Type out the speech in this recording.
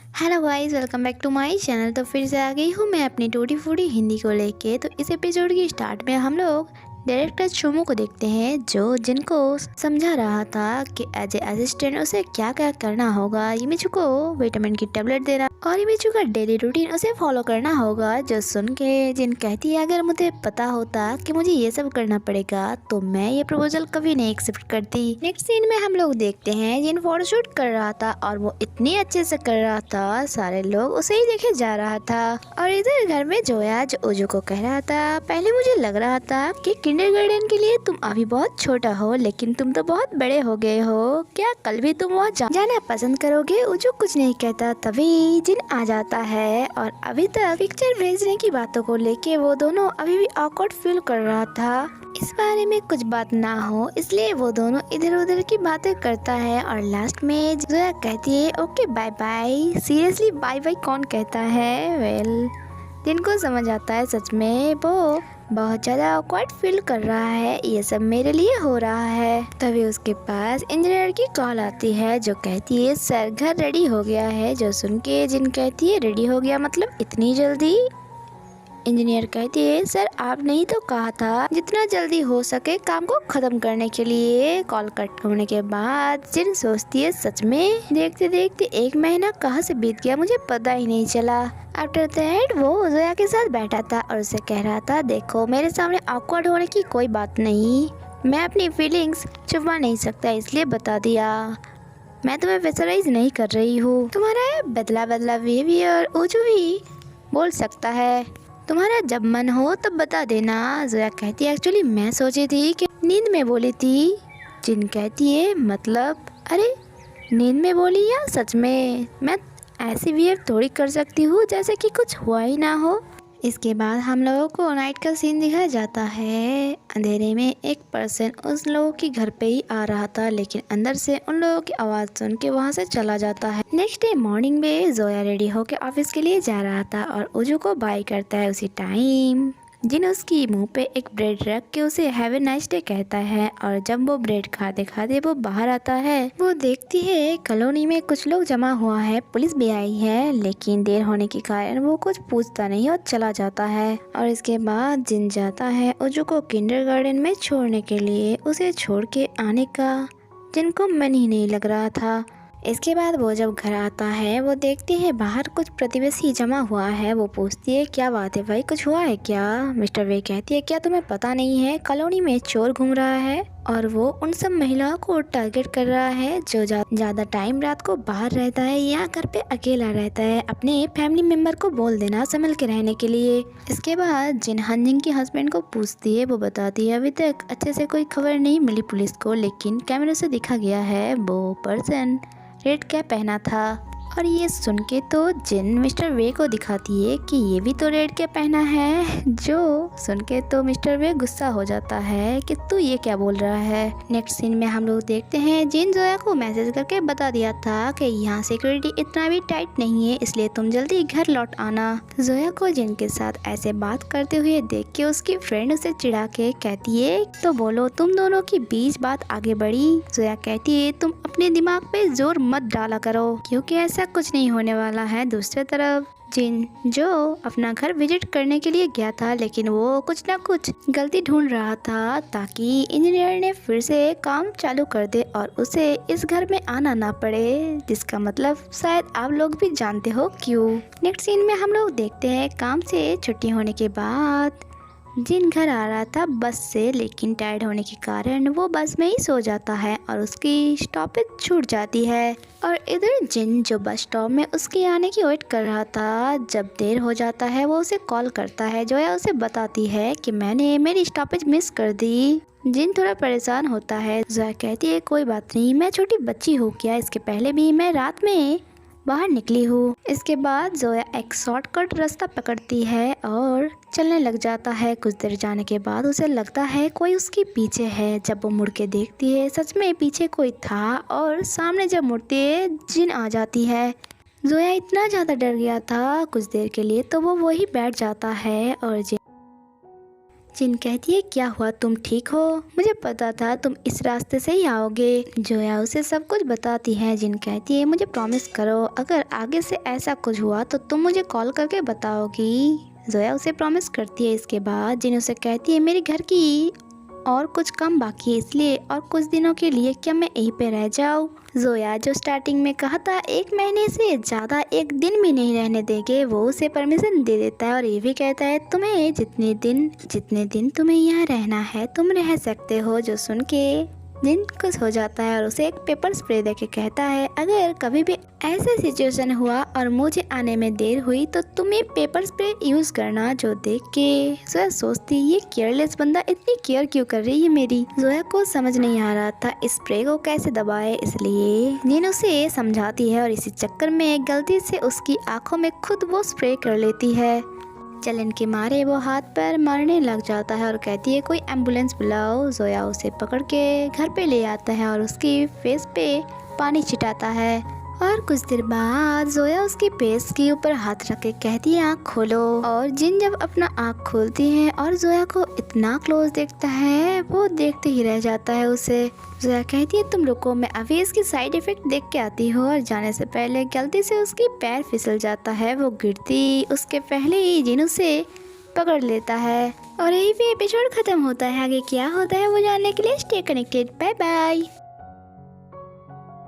Hello guys, welcome back to my channel. तो फिर से आ गई हूँ मैं अपनी टूटी फूटी हिंदी को लेके। तो इस एपिसोड की स्टार्ट में हम लोग डायरेक्टर चुमू को देखते हैं, जो जिनको समझा रहा था कि एज ए असिस्टेंट उसे क्या क्या करना होगा। यमिचू को विटामिन की टेबलेट देना और यमिचू का डेली रूटीन उसे फॉलो करना होगा। जो सुन के जिन कहती है, अगर मुझे पता होता कि मुझे ये सब करना पड़ेगा तो मैं ये प्रपोजल कभी नहीं एक्सेप्ट करती। नेक्स्ट सीन में हम लोग देखते हैं जिन फोटोशूट कर रहा था और वो इतनी अच्छे से कर रहा था, सारे लोग उसे ही देखे जा रहा था। और इधर घर में जोया जो ओजो को कह रहा था, पहले मुझे लग रहा था कि किंडरगार्टन के लिए तुम अभी बहुत छोटा हो, लेकिन तुम तो बहुत बड़े हो गए हो। क्या कल भी तुम वहाँ जाना पसंद करोगे? ओजो कुछ नहीं कहता, तभी जिन आ जाता है और अभी तक पिक्चर भेजने की बातों को लेके वो दोनों अभी भी ऑकवर्ड फील कर रहा था। इस बारे में कुछ बात ना हो इसलिए वो दोनों इधर उधर की बातें करता है। और लास्ट में जोया कहती है okay bye bye. Seriously bye bye कौन कहता है? वेल, जिनको समझ आता है सच में वो बहुत ज़्यादा ऑकवर्ड फील कर रहा है, ये सब मेरे लिए हो रहा है। तभी उसके पास इंजीनियर की कॉल आती है जो कहती है सर घर रेडी हो गया है। जो सुन के जिन कहती है रेडी हो गया मतलब इतनी जल्दी? इंजीनियर कहती है सर आपने ही तो कहा था जितना जल्दी हो सके काम को खत्म करने के लिए। कॉल कट होने के बाद जिन सोचती है सच में देखते देखते 1 महीना कहाँ से बीत गया मुझे पता ही नहीं चला। आफ्टर दैट वो जोया के साथ बैठा था और उसे कह रहा था देखो मेरे सामने ऑकवर्ड होने की कोई बात नहीं, मैं अपनी फीलिंग्स छुपा नहीं सकता इसलिए बता दिया। मैं तुम्हें प्रेशराइज नहीं कर रही हूँ, तुम्हारा बदला बदला बिहेवियर ओजो भी बोल सकता है, तुम्हारा जब मन हो तब बता देना। जोया कहती है एक्चुअली मैं सोची थी कि नींद में बोली थी। जिन कहती है मतलब अरे नींद में बोली या सच में? मैं ऐसी बिहेव थोड़ी कर सकती हूँ जैसे कि कुछ हुआ ही ना हो। इसके बाद हम लोगों को नाइट का सीन दिखाया जाता है। अंधेरे में एक पर्सन उस लोगों के घर पे ही आ रहा था, लेकिन अंदर से उन लोगों की आवाज़ सुन के वहाँ से चला जाता है। नेक्स्ट डे मॉर्निंग में जोया रेडी होकर ऑफिस के लिए जा रहा था और ओजो को बाय करता है उसी टाइम। जिन उसकी मुंह पे एक ब्रेड रख के उसे हैव ए नाइस डे कहता है। और जब वो ब्रेड खाते खाते वो बाहर आता है, वो देखती है कॉलोनी में कुछ लोग जमा हुआ है, पुलिस भी आई है, लेकिन देर होने के कारण वो कुछ पूछता नहीं और चला जाता है। और इसके बाद जिन जाता है ओजो को किंडरगार्टन में छोड़ने के लिए। उसे छोड़ के आने का जिनको मन ही नहीं लग रहा था। इसके बाद वो जब घर आता है वो देखती है बाहर कुछ प्रतिवेशी जमा हुआ है। वो पूछती है क्या बात है भाई, कुछ हुआ है क्या? मिस्टर वे कहती है क्या तुम्हें पता नहीं है कॉलोनी में चोर घूम रहा है और वो उन सब महिलाओं को टारगेट कर रहा है जो ज्यादा टाइम रात को बाहर रहता है या घर पे अकेला रहता है। अपने फैमिली मेंबर को बोल देना संभल के रहने के लिए। इसके बाद जिन हंजिंग के हस्बैंड को पूछती है, वो बताती है अभी तक अच्छे से कोई खबर नहीं मिली पुलिस को, लेकिन कैमरे से दिखा गया है वो पर्सन रेड कैप पहना था। और ये सुन के तो जिन मिस्टर वे को दिखाती है कि ये भी तो रेड कैप पहना है। जो सुन के तो मिस्टर वे गुस्सा हो जाता है कि तू ये क्या बोल रहा है। नेक्स्ट सीन में हम लोग देखते हैं जिन जोया को मैसेज करके बता दिया था कि यहाँ सिक्योरिटी इतना भी टाइट नहीं है, इसलिए तुम जल्दी घर लौट आना। जोया को जिन के साथ ऐसे बात करते हुए देख के उसकी फ्रेंड उसे चिढ़ा के कहती है तो बोलो तुम दोनों के बीच बात आगे बढ़ी। जोया कहती है तुम अपने दिमाग पे जोर मत डाला करो क्योंकि ऐसा कुछ नहीं होने वाला है। दूसरी तरफ जिन जो अपना घर विजिट करने के लिए गया था, लेकिन वो कुछ ना कुछ गलती ढूंढ रहा था ताकि इंजीनियर ने फिर से काम चालू कर दे और उसे इस घर में आना ना पड़े, जिसका मतलब शायद आप लोग भी जानते हो क्यों। नेक्स्ट सीन में हम लोग देखते हैं काम से छुट्टी होने के बाद जिन घर आ रहा था बस से, लेकिन टायर्ड होने के कारण वो बस में ही सो जाता है और उसकी स्टॉपेज छूट जाती है। और इधर जिन जो बस स्टॉप में उसके आने की वेट कर रहा था, जब देर हो जाता है वो उसे कॉल करता है। जोया उसे बताती है कि मैंने मेरी स्टॉपेज मिस कर दी। जिन थोड़ा परेशान होता है। जोया कहती है कोई बात नहीं, मैं छोटी बच्ची हूँ क्या, इसके पहले भी मैं रात में बाहर निकली हूँ। इसके बाद जोया एक शॉर्टकट रास्ता पकड़ती है और चलने लग जाता है। कुछ देर जाने के बाद उसे लगता है कोई उसके पीछे है। जब वो मुड़ के देखती है सच में पीछे कोई था और सामने जब मुड़ती है जिन आ जाती है। जोया इतना ज़्यादा डर गया था कुछ देर के लिए तो वो वही बैठ जाता है और जिन कहती है क्या हुआ, तुम ठीक हो? मुझे पता था तुम इस रास्ते से ही आओगे। जोया उसे सब कुछ बताती है। जिन कहती है मुझे प्रॉमिस करो अगर आगे से ऐसा कुछ हुआ तो तुम मुझे कॉल करके बताओगी। जोया उसे प्रॉमिस करती है। इसके बाद जिन उसे कहती है मेरे घर की और कुछ काम बाकी है, इसलिए और कुछ दिनों के लिए क्या मैं यहीं पे रह जाऊँ? जोया जो स्टार्टिंग में कहा था 1 महीने से ज़्यादा 1 दिन भी नहीं रहने देंगे, वो उसे परमिशन दे देता है और ये भी कहता है तुम्हें जितने दिन तुम्हें यहाँ रहना है तुम रह सकते हो। जो सुन के जिन खुश हो जाता है और उसे एक पेपर स्प्रे देके कहता है अगर कभी भी ऐसा सिचुएशन हुआ और मुझे आने में देर हुई तो तुम ये पेपर स्प्रे यूज करना। जो देख के जोया सोचती ये केयरलेस बंदा इतनी केयर क्यों कर रही है मेरी। जोया को समझ नहीं आ रहा था स्प्रे को कैसे दबाए, इसलिए जिन उसे समझाती है और इसी चक्कर में गलती से उसकी आंखों में खुद वो स्प्रे कर लेती है। जलन के मारे वो हाथ पर मारने लग जाता है और कहती है कोई एम्बुलेंस बुलाओ। जोया उसे पकड़ के घर पे ले आता है और उसकी फेस पे पानी छिटाता है और कुछ देर बाद जोया उसके फेस के ऊपर हाथ रख के कहती है आँख खोलो। और जिन जब अपना आँख खोलती है और जोया को इतना क्लोज देखता है वो देखते ही रह जाता है उसे। जोया कहती है तुम रुको, मैं अभी इसकी साइड इफेक्ट देख के आती हूँ। और जाने से पहले गलती से उसकी पैर फिसल जाता है, वो गिरती उसके पहले ही जिन उसे पकड़ लेता है और यही पे एपिसोड खत्म होता है। आगे क्या होता है वो जानने के लिए स्टे कनेक्टेड। Bye bye.